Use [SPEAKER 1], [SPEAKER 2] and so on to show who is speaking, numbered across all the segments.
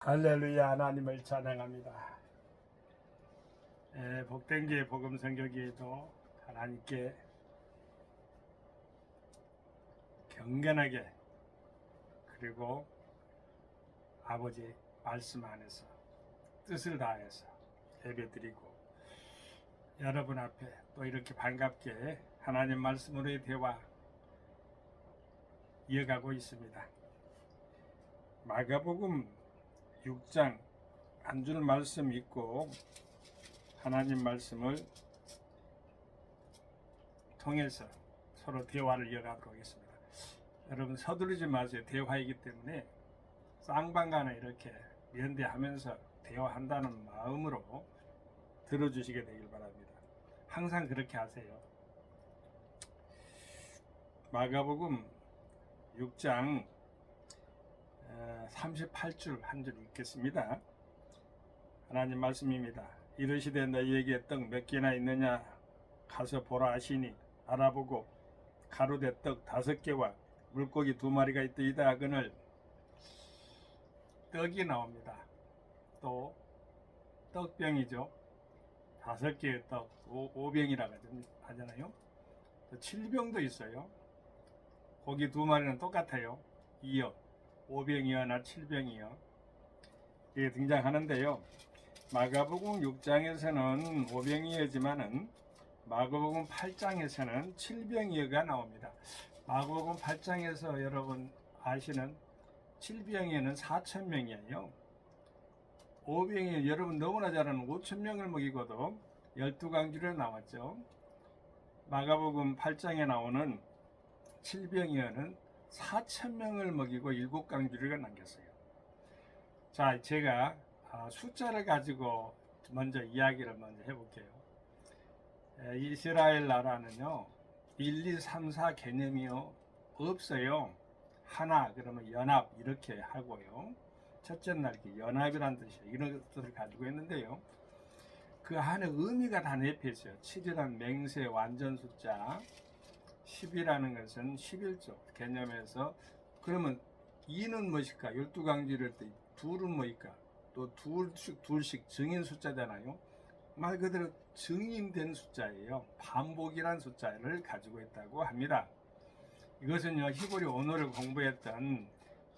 [SPEAKER 1] 할렐루야. 하나님을 찬양합니다. 복된 게 복음 선교기에도 하나님께 경건하게 그리고 아버지 말씀 안에서 뜻을 다해서 예배드리고 여러분 앞에 또 이렇게 반갑게 하나님 말씀으로의 대화 이어가고 있습니다. 마가복음 6장 한 줄 말씀 읽고 하나님 말씀을 통해서 서로 대화를 이어가도록 하겠습니다. 여러분 서두르지 마세요. 대화이기 때문에 쌍방간에 이렇게 연대하면서 대화한다는 마음으로 들어주시게 되길 바랍니다. 항상 그렇게 하세요. 마가복음 6장 38줄 한 줄 읽겠습니다. 하나님 말씀입니다. 이르시되 너희에게 떡 몇 개나 있느냐 가서 보라 하시니 알아보고 가루대 떡 5개와 물고기 2마리가 있더이다 하거늘 떡이 나옵니다. 또 떡병이죠. 5개의 떡 5병이라고 하잖아요. 또 7병도 있어요. 고기 2마리는 똑같아요. 2여 5병이여나 7병이여 이게 등장하는데요. 마가복음 6장에서는 5병이여지만은 마가복음 8장에서는 7병이여가 나옵니다. 마가복음 8장에서 여러분 아시는 7병이여는 4,000명이에요. 5병이 여러분 너무나 잘 아는 5,000명을 먹이고도 12강주를 나왔죠. 마가복음 8장에 나오는 7병이여는 4,000명을 먹이고 7강주를 남겼어요. 자, 제가 숫자를 가지고 먼저 이야기를 먼저 해볼게요. 이스라엘 나라는요 1, 2, 3, 4 개념이요 없어요. 하나 그러면 연합 이렇게 하고요. 첫째 날 연합이란 뜻이에요. 이런 뜻을 가지고 있는데요. 그 안에 의미가 다 내포 있어요. 7이란 맹세 완전 숫자, 10이라는 것은 11조 개념에서 그러면 2는 무엇일까? 12강지를 때 2은 뭐일까? 또 둘씩 증인 숫자잖아요. 말 그대로 증인된 숫자예요. 반복이란 숫자를 가지고 있다고 합니다. 이것은요 히브리 언어를 공부했던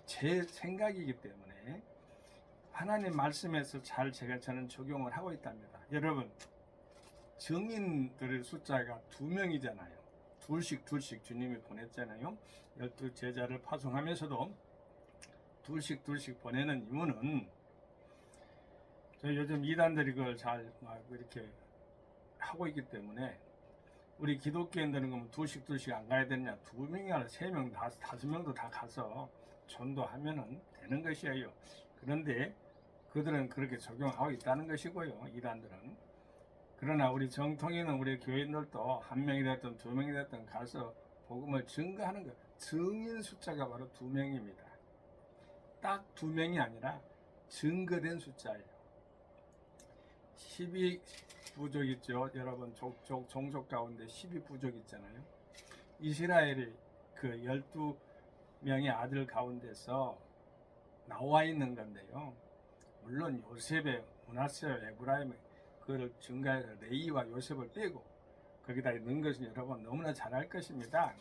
[SPEAKER 1] 제 생각이기 때문에 하나님 말씀에서 잘 저는 적용을 하고 있답니다. 여러분 증인들의 숫자가 2명이잖아요. 둘씩 주님이 보냈잖아요. 12제자를 파송하면서도 둘씩 보내는 이유는 저 요즘 이단들이 그걸 잘 이렇게 하고 있기 때문에 우리 기독교인들은 그러면 둘씩 안 가야 되느냐? 2명이 아니라 3명, 5명도 다 가서 전도하면은 되는 것이에요. 그런데 그들은 그렇게 적용하고 있다는 것이고요. 이단들은. 그러나 우리 정통에는 우리 교인들도 1명이 됐든 2명이 됐든 가서 복음을 증거하는 것. 증인 숫자가 바로 2명입니다. 딱 2명이 아니라 증거된 숫자예요. 12부족 있죠. 여러분 종족 가운데 12부족 있잖아요. 이스라엘이 그 12명의 아들 가운데서 나와 있는 건데요. 물론 요셉의 므낫세와 에브라임의 그를 증가해서 레이와 요셉을 빼고 거기다 넣은 것은 여러분 너무나 잘 알 것입니다.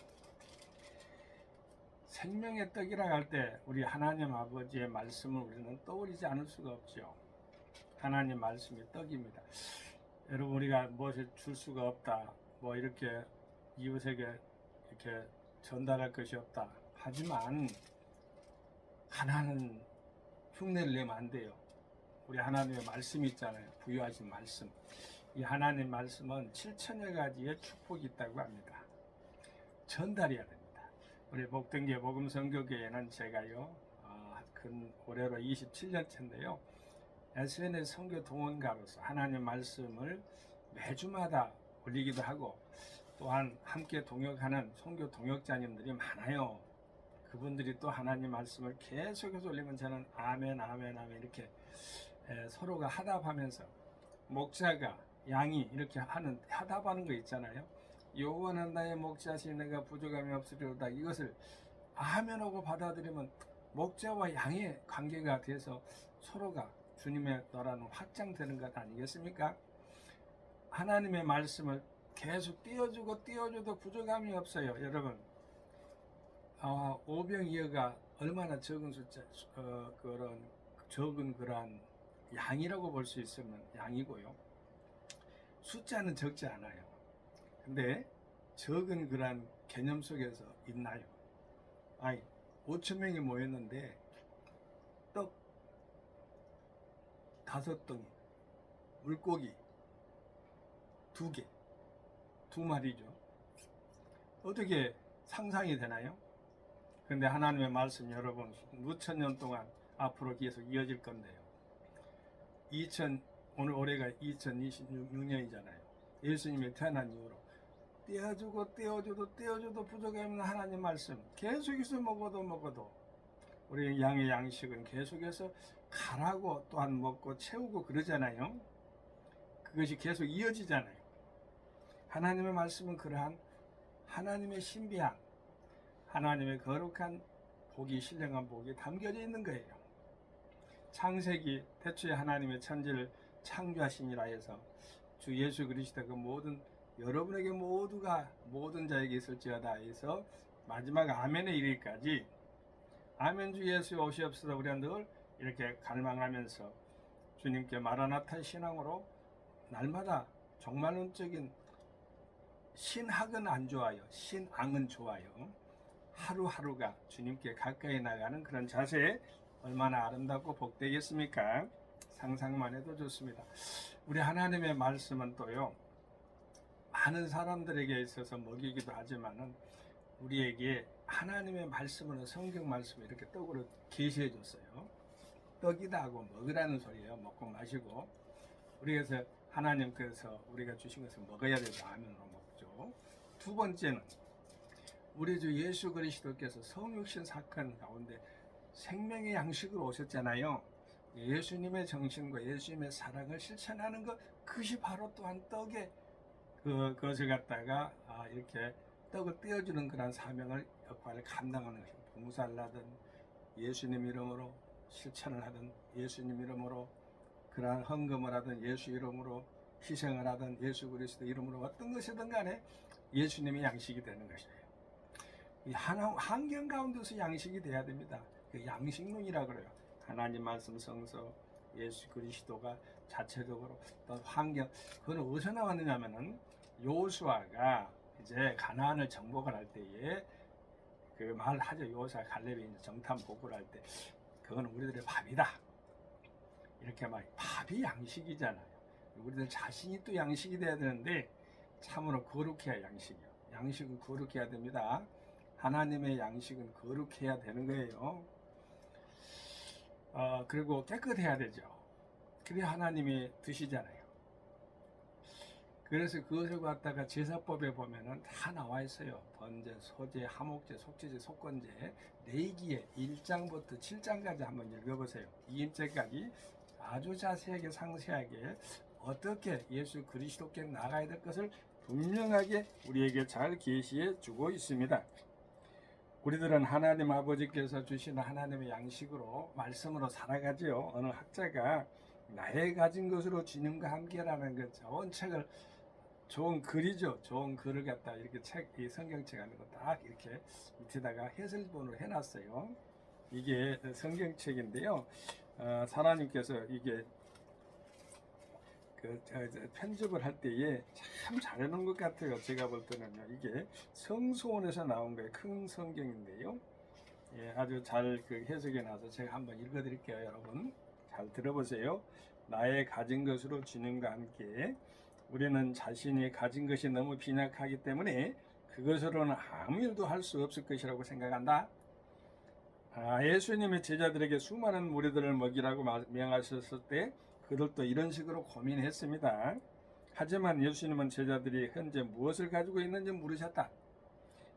[SPEAKER 1] 생명의 떡이라 할 때 우리 하나님 아버지의 말씀을 우리는 떠올리지 않을 수가 없죠. 하나님 말씀이 떡입니다. 여러분 우리가 무엇을 줄 수가 없다. 뭐 이렇게 이웃에게 이렇게 전달할 것이 없다. 하지만 하나는 흉내를 내면 안 돼요. 우리 하나님의 말씀이 있잖아요. 부유하신 말씀. 이 하나님 말씀은 7천여 가지의 축복이 있다고 합니다. 전달해야 됩니다. 우리 복등계 복음 선교교회는 제가요 올해로 27년째인데요. SNS 선교 동원가로서 하나님 말씀을 매주마다 올리기도 하고 또한 함께 동역하는 선교 동역자님들이 많아요. 그분들이 또 하나님 말씀을 계속해서 올리면 저는 아멘 이렇게 서로가 하답하면서 목자가 양이 이렇게 하답하는 거 있잖아요. 여호와는 나의 목자시 내가 부족함이 없으리로다. 이것을 아멘하고 받아들이면 목자와 양의 관계가 돼서 서로가 주님의 나라는 확장되는 것 아니겠습니까? 하나님의 말씀을 계속 띄워줘도 부족함이 없어요. 여러분, 오병이어가 얼마나 적은 숫자, 그런 적은 그러한 양이라고 볼 수 있으면 양이고요. 숫자는 적지 않아요. 근데 적은 그러한 개념 속에서 있나요? 5천 명이 모였는데 떡 5덩이, 물고기 2개, 2마리죠. 어떻게 상상이 되나요? 근데 하나님의 말씀 여러분 수천 년 동안 앞으로 계속 이어질 건데요. 오늘 올해가 2026년이잖아요. 예수님이 태어난 이후로 떼어줘도 부족함이 없는 하나님 말씀 계속해서 먹어도 우리 양의 양식은 계속해서 가라고 또한 먹고 채우고 그러잖아요. 그것이 계속 이어지잖아요. 하나님의 말씀은 그러한 하나님의 신비한 하나님의 거룩한 복이 신령한 복이 담겨져 있는 거예요. 창세기 태초에 하나님의 천지를 창조하시니라 해서 주 예수 그리스도가 여러분에게 모든 자에게 있을지어다 해서 마지막 아멘에 이르기까지 아멘 주 예수 오시옵소서 우리가 늘 이렇게 갈망하면서 주님께 마라나타 신앙으로 날마다 종말론적인 신학은 안 좋아요. 신앙은 좋아요. 하루하루가 주님께 가까이 나가는 그런 자세 얼마나 아름답고 복되겠습니까? 상상만 해도 좋습니다. 우리 하나님의 말씀은 또요 많은 사람들에게 있어서 먹이기도 하지만은 우리에게 하나님의 말씀으로 성경 말씀을 이렇게 떡으로 계시해 줬어요. 떡이다 하고 먹으라는 소리예요. 먹고 마시고 우리에서 하나님께서 우리가 주신 것을 먹어야 되고 아멘으로 먹죠. 두 번째는 우리 주 예수 그리스도께서 성육신 사건 가운데 생명의 양식으로 오셨잖아요. 예수님의 정신과 예수님의 사랑을 실천하는 것 그것이 바로 또한 떡의 그것을 갖다가 이렇게 떡을 떼어주는 그런 사명을 역할을 감당하는 것입니다. 봉사를 하든 예수님 이름으로 실천을 하든 예수님 이름으로 그러한 헌금을 하든 예수 이름으로 희생을 하든 예수 그리스도 이름으로 어떤 것이든 간에 예수님의 양식이 되는 것이에요. 이 환경 가운데서 양식이 돼야 됩니다. 그 양식론이라 그래요. 하나님 말씀 성서 예수 그리스도가 자체적으로 또 환경 그건 어디서 나왔느냐면은 요수아가 이제 가나안을 정복을 할 때에 그 말하죠. 요수아 갈렙이 정탐 복구를 할 때 그건 우리들의 밥이다. 이렇게 막 밥이 양식이잖아요. 우리들 자신이 또 양식이 돼야 되는데 참으로 거룩해야 양식이요. 양식은 거룩해야 됩니다. 하나님의 양식은 거룩해야 되는 거예요. 그리고 깨끗해야 되죠. 그래야 하나님이 드시잖아요. 그래서 그것을 갖다가 제사법에 보면은 다 나와 있어요. 번제, 소제, 하목제, 속죄제, 속건제, 레위기에 1장부터 7장까지 한번 읽어보세요. 2인째까지 아주 자세하게 상세하게 어떻게 예수 그리스도께 나가야 될 것을 분명하게 우리에게 잘 계시해 주고 있습니다. 우리들은 하나님 아버지께서 주시는 하나님의 양식으로 말씀으로 살아가지요. 어느 학자가 나의 가진 것으로 주님과 함께라는 그 좋은 책을 좋은 글이죠. 좋은 글을 갖다 이렇게 이 성경책 안에 딱 이렇게 밑에다가 해설본으로 해놨어요. 이게 성경책인데요. 사라님께서 이게 편집을 할 때에 참 잘해놓은 것 같아요. 제가 볼 때는요. 이게 성소원에서 나온 거예요. 큰 성경인데요. 예, 아주 잘 해석해 놔서 제가 한번 읽어드릴게요. 여러분 잘 들어보세요. 나의 가진 것으로 주님과 함께 우리는 자신이 가진 것이 너무 빈약하기 때문에 그것으로는 아무 일도 할 수 없을 것이라고 생각한다. 예수님의 제자들에게 수많은 무리들을 먹이라고 명하셨을 때 그들도 이런 식으로 고민했습니다. 하지만 예수님은 제자들이 현재 무엇을 가지고 있는지 물으셨다.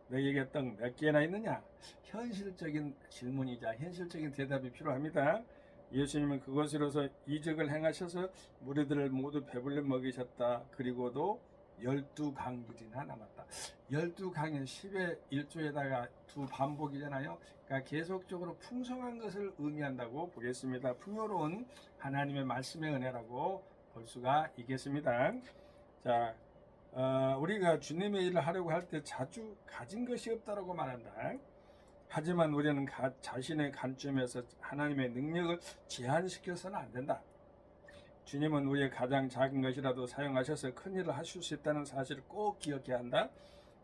[SPEAKER 1] 너에게 떡 몇 개나 있느냐? 현실적인 질문이자 현실적인 대답이 필요합니다. 예수님은 그것으로서 이적을 행하셔서 무리들을 모두 배불리 먹이셨다. 그리고도 12강들이나 남았다. 12강은 10의 1조에다가 두 반복이잖아요. 그러니까 계속적으로 풍성한 것을 의미한다고 보겠습니다. 풍요로운 하나님의 말씀의 은혜라고 볼 수가 있겠습니다. 자, 우리가 주님의 일을 하려고 할 때 자주 가진 것이 없다라고 말한다. 하지만 우리는 자신의 관점에서 하나님의 능력을 제한시켜서는 안 된다. 주님은 우리의 가장 작은 것이라도 사용하셔서 큰 일을 하실 수 있다는 사실을 꼭 기억해야 한다.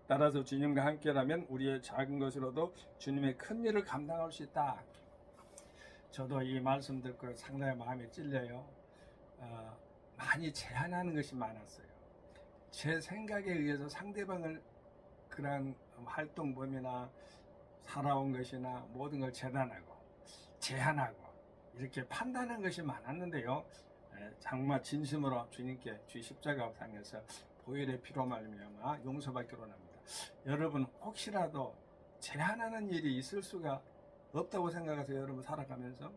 [SPEAKER 1] 따라서 주님과 함께라면 우리의 작은 것으로도 주님의 큰 일을 감당할 수 있다. 저도 이 말씀 듣고 상당히 마음에 찔려요. 많이 제한하는 것이 많았어요. 제 생각에 의해서 상대방을 그런 활동 범위나 살아온 것이나 모든 걸 재단하고 제한하고 이렇게 판단한 것이 많았는데요. 정말 진심으로 주님께 주 십자가 상에서 보혈의 피로 말미암아 용서받기로 합니다. 여러분 혹시라도 제한하는 일이 있을 수가 없다고 생각해서 여러분 살아가면서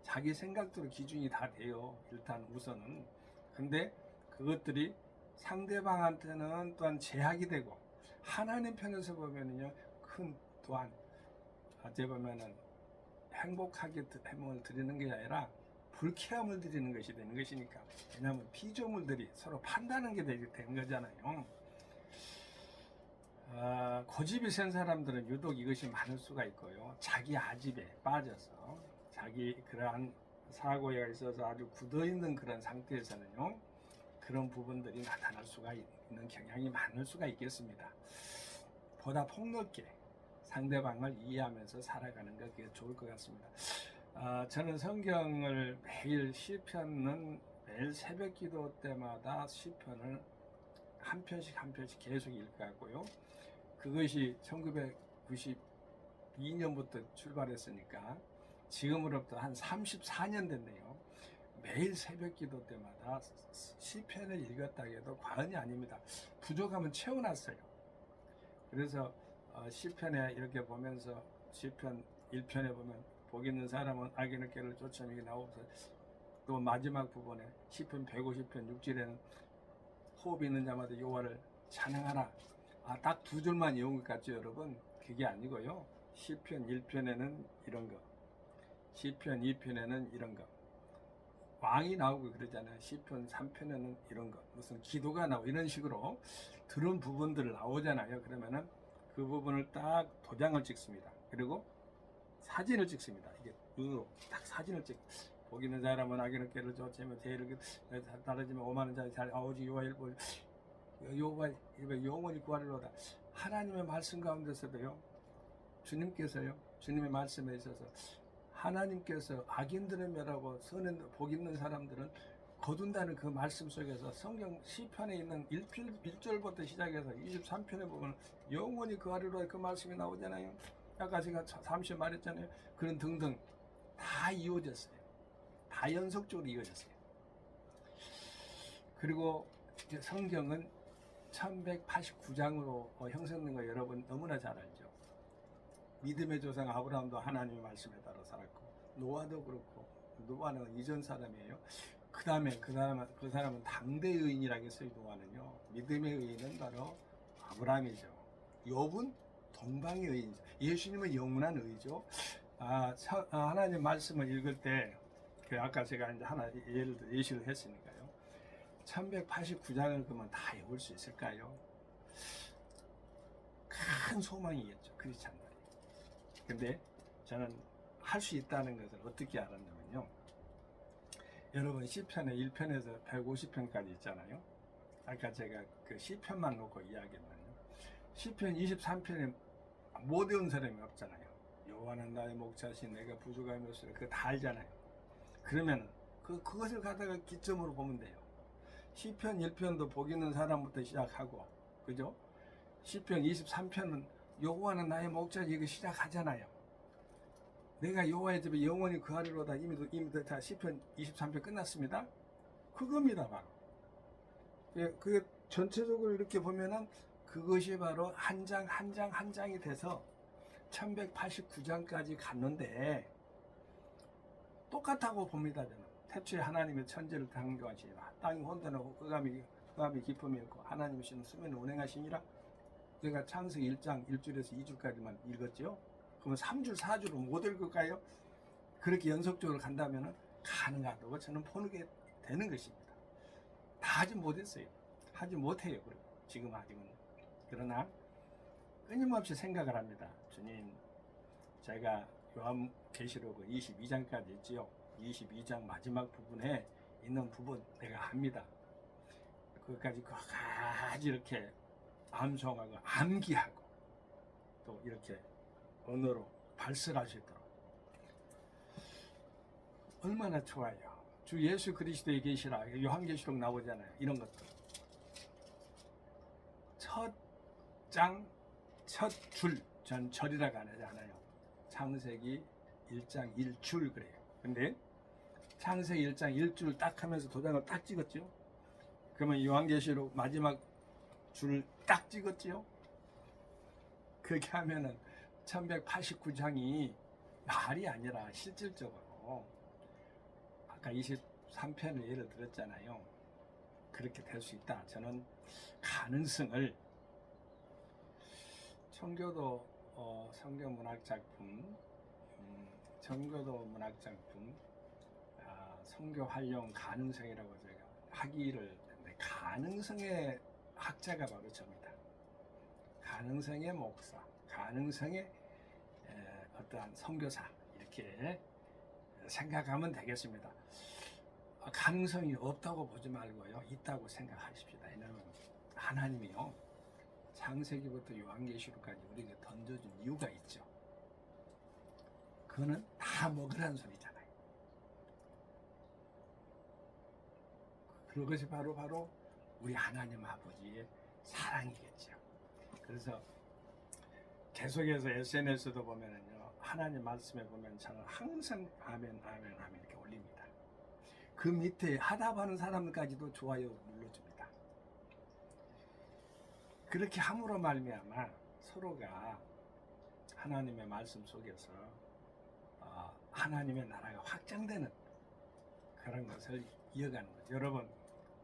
[SPEAKER 1] 자기 생각대로 기준이 다 돼요. 일단 우선은. 근데 그것들이 상대방한테는 또한 제약이 되고 하나님 편에서 보면은요 큰 또한 어찌 보면은 행복하게 행복을 드리는 게 아니라 불쾌함을 드리는 것이 되는 것이니까. 왜냐하면 피조물들이 서로 판단하는 게 되는 거잖아요. 고집이 센 사람들은 유독 이것이 많을 수가 있고요. 자기 아집에 빠져서 자기 그러한 사고가 있어서 아주 굳어있는 그런 상태에서는요 그런 부분들이 나타날 수가 있는 경향이 많을 수가 있겠습니다. 보다 폭넓게 상대방을 이해하면서 살아가는 게 그게 좋을 것 같습니다. 저는 성경을 매일 시편은 매일 새벽 기도 때마다 시편을 한 편씩 계속 읽어가고요. 그것이 1992년부터 출발했으니까 지금으로부터 한 34년 됐네요. 매일 새벽 기도 때마다 시편을 읽었다 해도 과언이 아닙니다. 부족하면 채워놨어요. 그래서 시편에 이렇게 보면서 시편 1편에 보면 복 있는 사람은 악인의 길을 쫓아 이게 나오면서 또 마지막 부분에 시편 150편 6절에는 호흡이 있는 자마다 여호와를 찬양하라. 딱 두 줄만 외운 것 같죠 여러분? 그게 아니고요. 시편 1편에는 이런 거, 시편 2편에는 이런 거, 왕이 나오고 그러잖아요. 시편 3편에는 이런 거, 무슨 기도가 나오고 이런 식으로 들은 부분들 나오잖아요. 그러면은 그 부분을 딱 도장을 찍습니다. 그리고 사진을 찍습니다. 이게 눈으로 딱 사진을 찍. 복 있는 사람은 악인의 길을 쫓으며 대를 따르지만 오만한 자의 잘 아오지 여호와 영원히 구하리로다. 하나님의 말씀 가운데서도요. 주님께서요. 주님의 말씀에 있어서 하나님께서 악인들을 멸하고 선한 복 있는 사람들은 거둔다는 그 말씀 속에서 성경 시편에 있는 1절부터 시작해서 23편에 보면 영원히 구하리로다 그 말씀이 나오잖아요. 아까 제가 잠시 말했잖아요. 그런 등등 다 이어졌어요. 다 연속적으로 이어졌어요. 그리고 성경은 1189장으로 형성된 거 여러분 너무나 잘 알죠. 믿음의 조상 아브라함도 하나님의 말씀에 따라 살았고 노아도 그렇고 노아는 이전 사람이에요. 그 사람은 당대 의인이라고 했어요. 노아는요. 믿음의 의인은 바로 아브라함이죠. 욥은 동방의 의인이죠. 예수님은 영원한 의죠. 하나님 말씀을 읽을 때 아까 제가 이제 하나 예시를 했으니까요. 1189장을 그러면 다 읽을 수 있을까요? 큰 소망이겠죠. 그렇지 않나요? 근데 저는 할 수 있다는 것을 어떻게 알았냐면요. 여러분 시편의 1편에서 150편까지 있잖아요. 아까 제가 그 시편만 놓고 이야기했거든요. 시편 23편에 못 외운 사람이 없잖아요. 여호와는 나의 목자신 내가 부족함이 없으리 그거 다 알잖아요. 그러면 그것을 갖다가 기점으로 보면 돼요. 시편 1편도 복 있는 사람부터 시작하고 그죠? 시편 23편은 여호와는 나의 목자지 이거 시작하잖아요. 내가 여호와의 집에 영원히 거하리로다 이미 다 시편 23편 끝났습니다. 그겁니다 바로. 그 전체적으로 이렇게 보면은 그것이 바로 한 장 한 장이 돼서 1189장까지 갔는데 똑같다고 봅니다. 저는 태초에 하나님의 천지를 창조하시니 땅이 혼돈하고 흑암이 마음이 기쁨이었고 하나님이시는 수면을 운행하시니라. 제가 창세기 1장 1줄에서 2줄까지만 읽었죠. 그러면 3줄 4줄은 못 읽을까요? 그렇게 연속적으로 간다면 가능하다고 저는 보는 되는 것입니다. 다 하지 못했어요. 하지 못해요. 지금 아직은. 그러나 끊임없이 생각을 합니다. 주님, 제가 요한계시록 22장까지 있지요. 22장 마지막 부분에 있는 부분 내가 압니다. 그것까지 이렇게 암송하고 암기하고 또 이렇게 언어로 발설할 수 있도록 얼마나 좋아요. 주 예수 그리스도에 계시라. 요한계시록 나오잖아요. 이런 것들. 첫 장, 첫 줄, 전 절이라고 안 하잖아요. 창세기 1장 1줄 그래요. 근데 창세기 1장 1줄 딱 하면서 도장을 딱 찍었죠. 그러면 요한계시록 마지막 줄을 딱 찍었죠. 그렇게 하면은 1189장이 말이 아니라 실질적으로 아까 23편을 예를 들었잖아요. 그렇게 될 수 있다. 저는 가능성을 청교도 성경문학 작품, 청교도 문학 작품, 성교 활용 가능성이라고 제가 학위를 했는데 가능성의 학자가 바로 저입니다. 가능성의 목사, 가능성의 어떠한 선교사 이렇게 생각하면 되겠습니다. 가능성이 없다고 보지 말고요, 있다고 생각하십시다. 왜냐하면 하나님이요 창세기부터 요한계시록까지 우리에게 던져준 이유가 있죠. 그거는 다 먹으라는 소리잖아요. 그것이 바로 우리 하나님 아버지의 사랑이겠죠. 그래서 계속해서 SNS도 보면은요, 하나님 말씀에 보면 저는 항상 아멘, 아멘, 아멘 이렇게 올립니다. 그 밑에 하답하는 사람들까지도 좋아요 눌러줍니다. 그렇게 함으로 말미암아 서로가 하나님의 말씀 속에서 하나님의 나라가 확장되는 그런 것을 이어가는 거죠. 여러분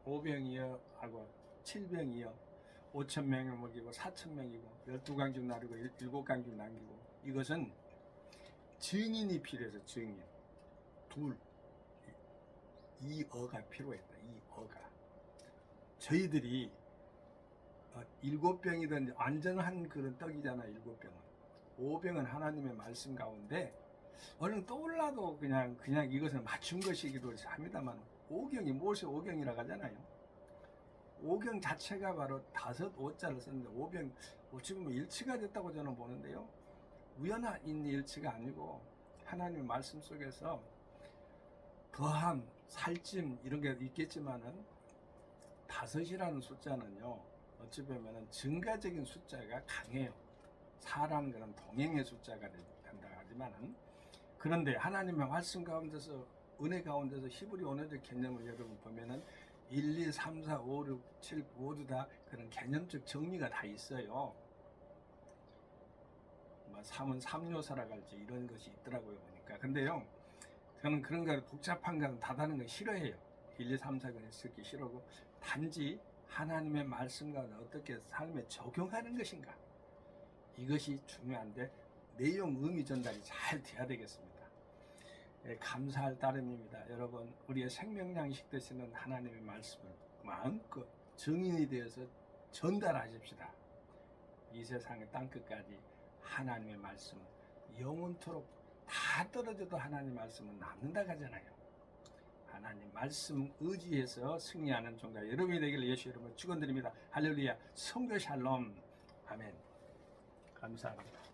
[SPEAKER 1] 5병이여 하고 7병이여 5,000명을 먹이고 4,000명이고 12강죽 나르고 7강죽 남기고, 이것은 증인이 필요해서 증인 이 어가 필요했다. 이 어가 저희들이 7병이든 안전한 그런 떡이잖아요. 7병은 5병은 하나님의 말씀 가운데 얼른 떠올라도 그냥 이것은 맞춘 것이기도 합니다만 5경이 무엇이 5경이라고 하잖아요. 5경 자체가 바로 5자를 썼는데 5병 어찌 보면 일치가 됐다고 저는 보는데요. 우연한 일치가 아니고 하나님의 말씀 속에서 더함, 살찜 이런 게 있겠지만은 5이라는 숫자는요, 어찌 보면은 증가적인 숫자가 강해요. 사람 그런 동행의 숫자가 된다 하지만은, 그런데 하나님의 말씀 가운데서 은혜 가운데서 히브리 언어적 개념을 여러분 보면은 1, 2, 3, 4, 5, 6, 7 모두 다 그런 개념적 정리가 다 있어요. 뭐 3은 3요소라고 할지 이런 것이 있더라고요 보니까. 근데요, 저는 그런 거 복잡한 거 다다는 거 싫어해요. 1, 2, 3, 4가 쓰기 싫어하고 단지 하나님의 말씀과 어떻게 삶에 적용하는 것인가, 이것이 중요한데 내용 의미 전달이 잘 돼야 되겠습니다. 감사할 따름입니다. 여러분, 우리의 생명양식 되시는 하나님의 말씀을 마음껏 증인이 되어서 전달하십시다. 이 세상의 땅끝까지 하나님의 말씀은 영원토록 다 떨어져도 하나님 말씀은 남는다 하잖아요. 하나님 말씀 의지해서 승리하는 종가 여러분이 되기를 예수 이름으로 축원드립니다. 할렐루야. 성교 샬롬. 아멘. 감사합니다.